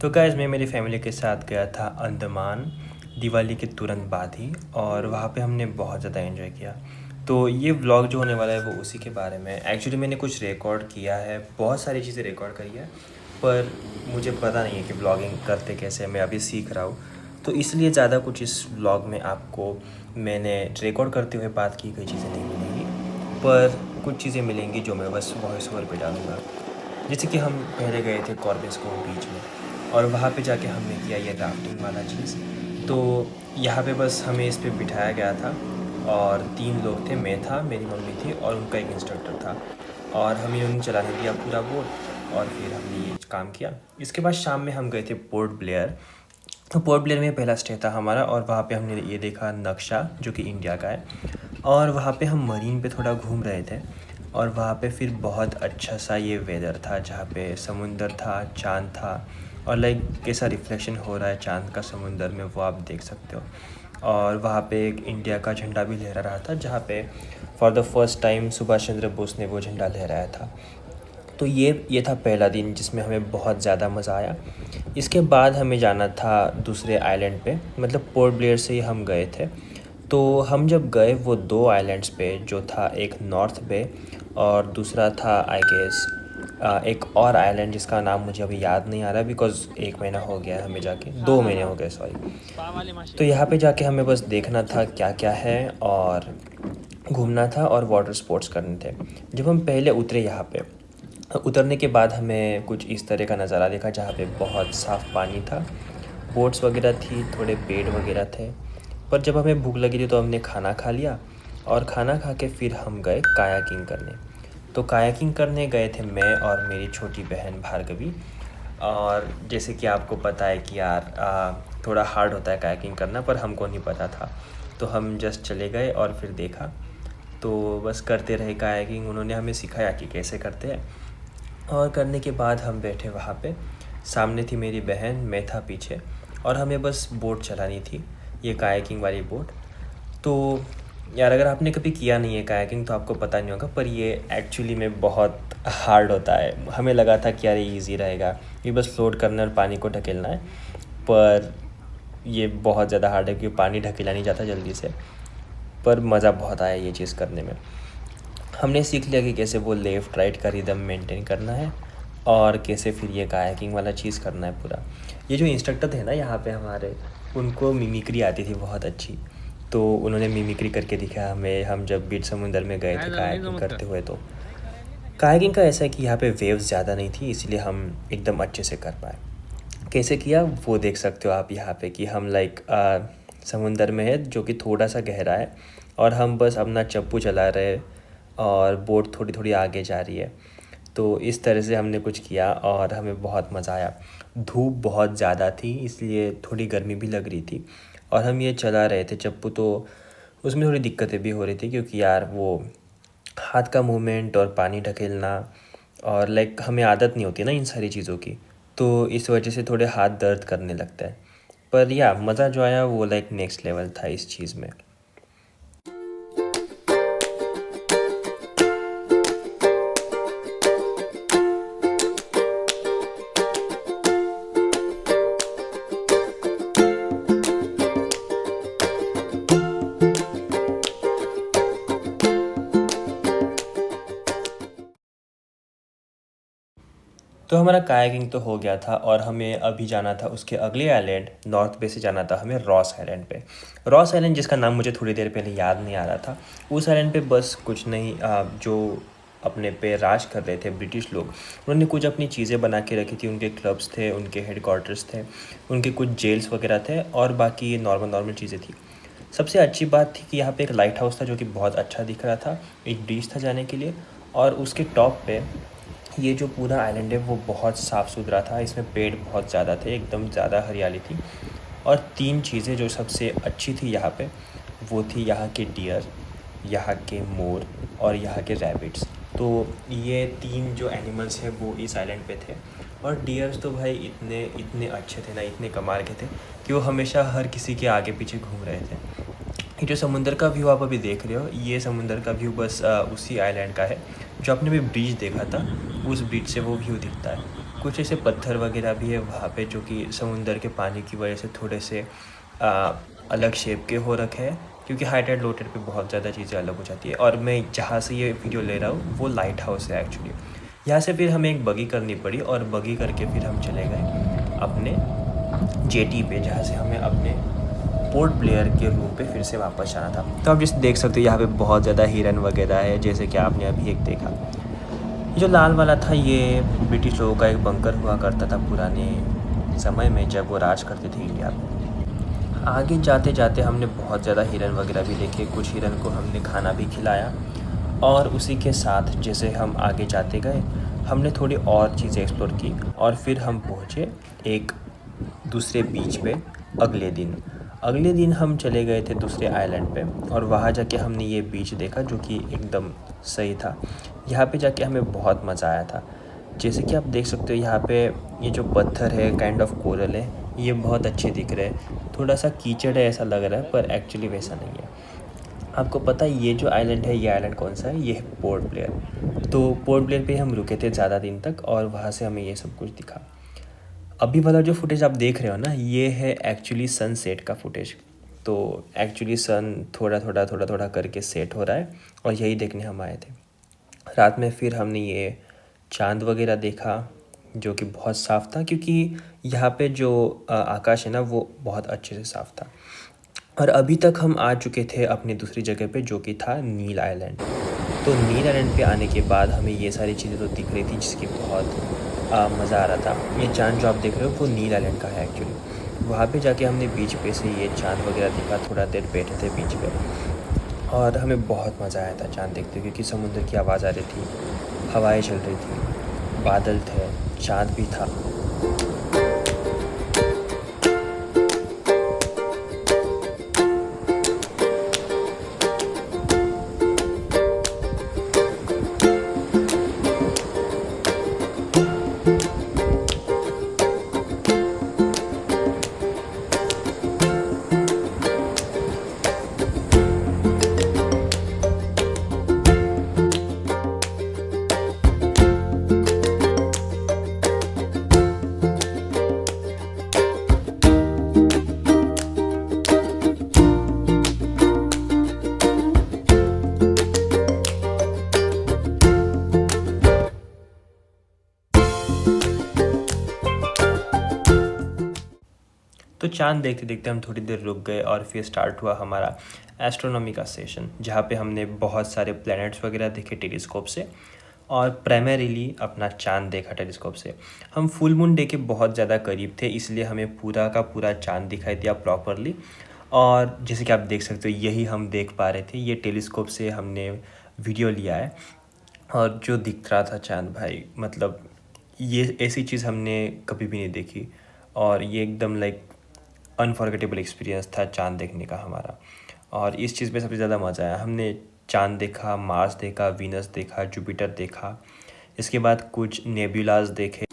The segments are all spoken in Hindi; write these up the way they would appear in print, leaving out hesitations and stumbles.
तो गाइस मैं मेरी फैमिली के साथ गया था अंडमान दिवाली के तुरंत बाद ही, और वहाँ पे हमने बहुत ज़्यादा एंजॉय किया। तो ये व्लॉग जो होने वाला है वो उसी के बारे में। एक्चुअली मैंने कुछ रिकॉर्ड किया है, बहुत सारी चीज़ें रिकॉर्ड करी है, पर मुझे पता नहीं है कि व्लॉगिंग करते कैसे, मैं अभी सीख रहा हूँ। तो इसलिए ज़्यादा कुछ इस व्लॉग में आपको मैंने रिकॉर्ड करते हुए बात की गई चीज़ें नहीं मिलेंगी, पर कुछ चीज़ें मिलेंगी जो मैं बस वॉइस ओवर पे डालूँगा। जैसे कि हम पहले गए थे कॉर्बेस्को बीच में, और वहाँ पे जाके हमने किया ये राफ्टिंग वाला चीज़। तो यहाँ पे बस हमें इस पे बिठाया गया था, और 3 लोग थे, मैं था, मेरी मम्मी थी और उनका एक इंस्ट्रक्टर था, और हमें उन्होंने चलाने दिया पूरा बोट, और फिर हमने ये काम किया। इसके बाद शाम में हम गए थे पोर्ट ब्लेयर। तो पोर्ट ब्लेयर में पहला स्टे था हमारा, और वहाँ पे हमने ये देखा नक्शा जो कि इंडिया का है, और वहाँ पे हम मरीन पे थोड़ा घूम रहे थे। और वहाँ पे फिर बहुत अच्छा सा ये वेदर था, जहाँ पे समुंदर था, चाँद था, और लाइक कैसा रिफ्लेक्शन हो रहा है चाँद का समुंदर में वो आप देख सकते हो। और वहाँ पे एक इंडिया का झंडा भी लहरा रहा था, जहाँ पे for the first time Subhash Chandra Bose ने वो झंडा लहराया था। तो ये था पहला दिन जिसमें हमें बहुत ज़्यादा मज़ा आया। इसके बाद हमें जाना था दूसरे आइलैंड पे, मतलब पोर्ट ब्लेयर से ही हम गए थे। तो हम जब गए वो 2 आइलैंड्स पे, जो था एक नॉर्थ बे और दूसरा था आई गेस एक और आइलैंड जिसका नाम मुझे अभी याद नहीं आ रहा, बिकॉज़ 1 महीना हो गया है हमें जाके, 2 महीने हो गए सॉरी। तो यहाँ पे जाके हमें बस देखना था क्या क्या है, और घूमना था और वाटर स्पोर्ट्स करने थे। जब हम पहले उतरे यहाँ पे, उतरने के बाद हमें कुछ इस तरह का नज़ारा देखा, जहाँ पे बहुत साफ़ पानी था, बोट्स वगैरह थी, थोड़े पेड़ वगैरह थे। पर जब हमें भूख लगी थी तो हमने खाना खा लिया, और खाना खा के फिर हम गए कायाकिंग करने। तो कायाकिंग करने गए थे मैं और मेरी छोटी बहन भार्गवी। और जैसे कि आपको पता है कि यार थोड़ा हार्ड होता है कायाकिंग करना, पर हमको नहीं पता था, तो हम जस्ट चले गए और फिर देखा। तो बस करते रहे कायाकिंग, उन्होंने हमें सिखाया कि कैसे करते हैं। और करने के बाद हम बैठे वहाँ पे, सामने थी मेरी बहन, मैं था पीछे, और हमें बस बोट चलानी थी, ये कायाकिंग वाली बोट। तो यार अगर आपने कभी किया नहीं है कायाकिंग तो आपको पता नहीं होगा, पर ये एक्चुअली में बहुत हार्ड होता है। हमें लगा था कि यार ये ईज़ी रहेगा, ये बस फ्लोट करना और पानी को ढकेलना है, पर ये बहुत ज़्यादा हार्ड है क्योंकि पानी ढकेला नहीं जाता जल्दी से। पर मज़ा बहुत आया ये चीज़ करने में। हमने सीख लिया कि कैसे वो लेफ़्ट राइट का रिदम मेंटेन करना है, और कैसे फिर ये कायाकिंग वाला चीज़ करना है पूरा। ये जो इंस्ट्रक्टर थे ना यहाँ पे हमारे, उनको मिमिक्री आती थी बहुत अच्छी, तो उन्होंने मिमिक्री करके दिखाया हमें, हम जब बीच समुंदर में गए थे कायाकिंग करते हुए। तो कायाकिंग का ऐसा है कि यहाँ पे वेव्स ज़्यादा नहीं थी, इसलिए हम एकदम अच्छे से कर पाए। कैसे किया वो देख सकते हो आप यहाँ पे, कि हम लाइक समुंदर में है जो कि थोड़ा सा गहरा है, और हम बस अपना चप्पू चला रहे, और बोट थोड़ी थोड़ी आगे जा रही है। तो इस तरह से हमने कुछ किया और हमें बहुत मज़ा आया। धूप बहुत ज़्यादा थी, इसलिए थोड़ी गर्मी भी लग रही थी, और हम ये चला रहे थे चप्पू, तो उसमें थोड़ी दिक्कतें भी हो रही थी, क्योंकि यार वो हाथ का मूवमेंट और पानी ढकेलना, और लाइक हमें आदत नहीं होती ना इन सारी चीज़ों की, तो इस वजह से थोड़े हाथ दर्द करने लगता है। पर या मज़ा जो आया वो लाइक नेक्स्ट लेवल था इस चीज़ में। तो हमारा कायाकिंग तो हो गया था, और हमें अभी जाना था उसके अगले आइलैंड, नॉर्थ बे से जाना था हमें रॉस आइलैंड पे। रॉस आइलैंड जिसका नाम मुझे थोड़ी देर पहले याद नहीं आ रहा था, उस आइलैंड पे बस कुछ नहीं, जो अपने पे राज कर रहे थे ब्रिटिश लोग, उन्होंने कुछ अपनी चीज़ें बना के रखी थी। उनके क्लब्स थे, उनके हेडक्वार्टर्स थे, उनके कुछ जेल्स वगैरह थे, और बाकी नॉर्मल चीज़ें थी। सबसे अच्छी बात थी कि यहाँ पे एक लाइट हाउस था जो कि बहुत अच्छा दिख रहा था, एक ब्रिज था जाने के लिए, और उसके टॉप पे ये जो पूरा आइलैंड है वो बहुत साफ़ सुथरा था, इसमें पेड़ बहुत ज़्यादा थे, एकदम ज़्यादा हरियाली थी। और 3 चीज़ें जो सबसे अच्छी थी यहाँ पे, वो थी यहाँ के डियर, यहाँ के मोर, और यहाँ के रैबिट्स। तो ये 3 जो एनिमल्स हैं वो इस आइलैंड पे थे। और डियर्स तो भाई इतने इतने अच्छे थे ना, इतने कमाल के थे कि वो हमेशा हर किसी के आगे पीछे घूम रहे थे। ये जो समुंदर का व्यू आप अभी देख रहे हो, ये समुंदर का व्यू बस उसी आइलैंड का है, जो आपने भी ब्रिज देखा था, उस ब्रिज से वो व्यू दिखता है। कुछ ऐसे पत्थर वगैरह भी है वहाँ पे जो कि समुंदर के पानी की वजह से थोड़े से आ, अलग शेप के हो रखे हैं, क्योंकि हाई टाइड लो टाइड पे बहुत ज़्यादा चीज़ें अलग हो जाती है। और मैं जहाँ से ये वीडियो ले रहा हूँ वो लाइट हाउस है एक्चुअली। यहाँ से फिर हमें एक बगी करनी पड़ी और बगी करके फिर हम चले गए अपने जेटी पे, जहाँ से हमें अपने पोर्ट ब्लेयर के रूम पे फिर से वापस जाना था। तो आप जैसे देख सकते हो यहाँ पे बहुत ज़्यादा हिरन वगैरह है, जैसे कि आपने अभी एक देखा। जो लाल वाला था ये ब्रिटिश लोगों का एक बंकर हुआ करता था पुराने समय में, जब वो राज करते थे इंडिया में। आगे जाते जाते हमने बहुत ज़्यादा हिरन वगैरह भी देखे, कुछ हिरन को हमने खाना भी खिलाया। और उसी के साथ जैसे हम आगे जाते गए हमने थोड़ी और चीज़ें एक्सप्लोर की, और फिर हम पहुँचे एक दूसरे बीच पे। अगले दिन हम चले गए थे दूसरे आइलैंड पे, और वहाँ जाके हमने ये बीच देखा जो कि एकदम सही था। यहाँ पे जाके हमें बहुत मज़ा आया था। जैसे कि आप देख सकते हो यहाँ पे ये जो पत्थर है काइंड ऑफ कोरल है, ये बहुत अच्छे दिख रहे हैं। थोड़ा सा कीचड़ है ऐसा लग रहा है, पर एक्चुअली वैसा नहीं है। आपको पता है ये जो आइलैंड है, ये आइलैंड कौन सा है? ये है पोर्ट ब्लेयर। तो पोर्ट ब्लेयर पे हम रुके थे ज़्यादा दिन तक, और वहाँ से हमें ये सब कुछ दिखा। अभी वाला जो फुटेज आप देख रहे हो ना, ये है एक्चुअली सनसेट का फुटेज। तो एक्चुअली सन थोड़ा करके सेट हो रहा है, और यही देखने हम आए थे। रात में फिर हमने ये चाँद वगैरह देखा जो कि बहुत साफ़ था, क्योंकि यहाँ पे जो आकाश है ना वो बहुत अच्छे से साफ़ था। और अभी तक हम आ चुके थे अपनी दूसरी जगह पे जो कि था नील आइलैंड। तो नील आइलैंड पे आने के बाद हमें ये सारी चीज़ें तो दिख रही थी जिसकी बहुत मज़ा आ रहा था। ये चाँद जो आप देख रहे हो वो नील आइलैंड का है एक्चुअली। वहाँ पे जाके हमने बीच पे से ये चाँद वगैरह देखा, थोड़ा देर बैठे थे बीच पे, और हमें बहुत मज़ा आया था चाँद देखते हुए, क्योंकि समुद्र की आवाज़ आ रही थी, हवाएं चल रही थी, बादल थे, चाँद भी था। तो चाँद देखते देखते हम थोड़ी देर रुक गए, और फिर स्टार्ट हुआ हमारा एस्ट्रोनॉमी का सेशन, जहाँ पे हमने बहुत सारे प्लैनेट्स वगैरह देखे टेलीस्कोप से, और प्राइमरीली अपना चाँद देखा टेलीस्कोप से। हम फुल मून डे के बहुत ज़्यादा करीब थे, इसलिए हमें पूरा का पूरा चाँद दिखाई दिया प्रॉपरली। और जैसे कि आप देख सकते हो यही हम देख पा रहे थे, ये टेलीस्कोप से हमने वीडियो लिया है। और जो दिख रहा था चाँद भाई, मतलब ये ऐसी चीज़ हमने कभी भी नहीं देखी, और ये एकदम लाइक अनफॉरगेटेबल एक्सपीरियंस था चाँद देखने का हमारा। और इस चीज़ पे सबसे ज़्यादा मज़ा आया। हमने चाँद देखा, मार्स देखा, वीनस देखा, जुपिटर देखा, इसके बाद कुछ नेबुलास देखे।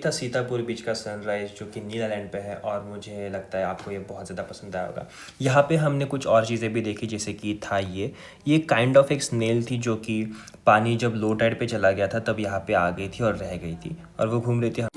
था सीतापुर बीच का सनराइज़ जो कि नील आइलैंड पे है, और मुझे लगता है आपको ये बहुत ज़्यादा पसंद आया होगा। यहाँ पे हमने कुछ और चीज़ें भी देखी, जैसे कि था ये काइंड ऑफ एक स्नेल थी जो कि पानी जब लो टाइड पे चला गया था तब यहाँ पे आ गई थी और रह गई थी, और वो घूम रही थी।